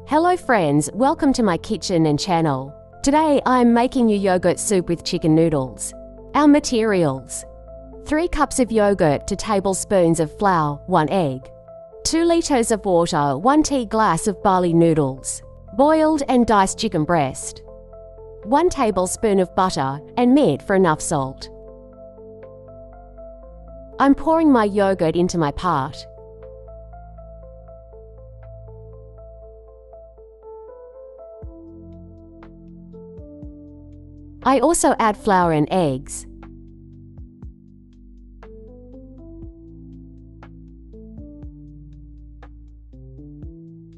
Hello friends, welcome to my kitchen and channel. Today I am making you yogurt soup with chicken noodles. Our materials: 3 cups of yogurt, 2 tablespoons of flour, 1 egg, 2 liters of water, 1 tea glass of barley noodles, boiled and diced chicken breast, 1 tablespoon of butter and meat for enough salt. I'm pouring my yogurt into my pot. I also add flour and eggs.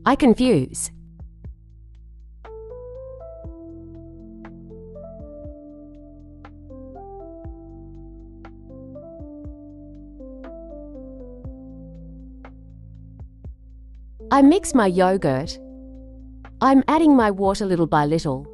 I confuse. I mix my yogurt. I'm adding my water little by little.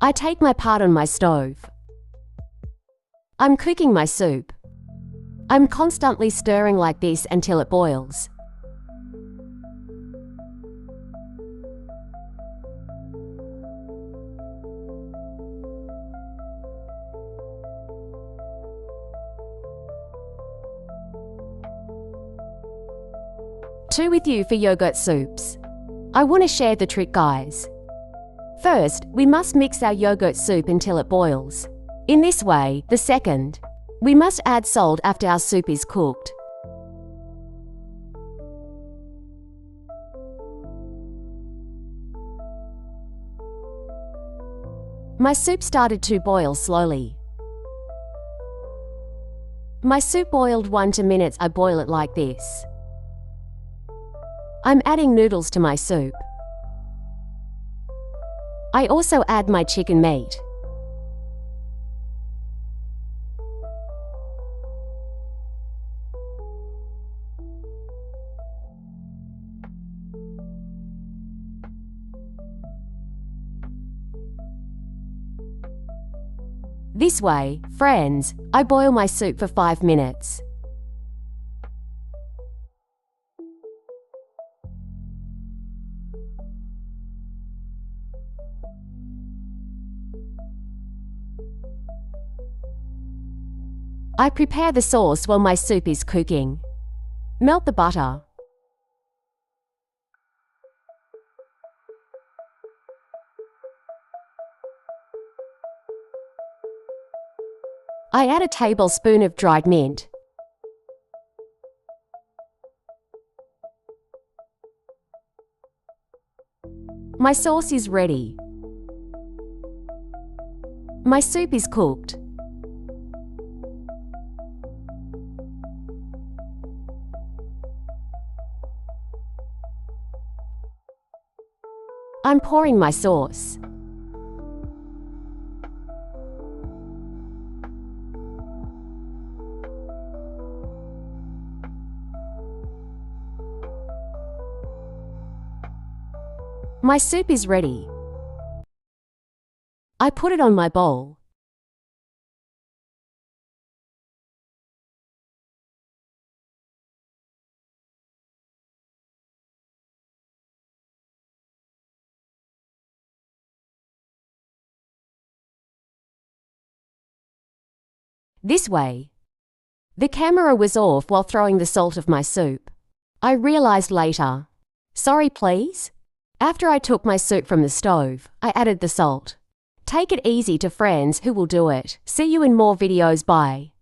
I take my pot on my stove. I'm cooking my soup. I'm constantly stirring like this until it boils. Two with you for yogurt soups. I want to share the trick, guys. First, we must mix our yogurt soup until it boils. In this way, the second, we must add salt after our soup is cooked. My soup started to boil slowly. My soup boiled 1 to 2 minutes. I boil it like this. I'm adding noodles to my soup. I also add my chicken meat. This way, friends, I boil my soup for 5 minutes. I prepare the sauce while my soup is cooking. Melt the butter. I add a tablespoon of dried mint. My sauce is ready. My soup is cooked. I'm pouring my sauce. My soup is ready. I put it on my bowl. This way. The camera was off while throwing the salt of my soup. I realized later. Sorry, please. After I took my soup from the stove, I added the salt. Take it easy to friends who will do it. See you in more videos. Bye.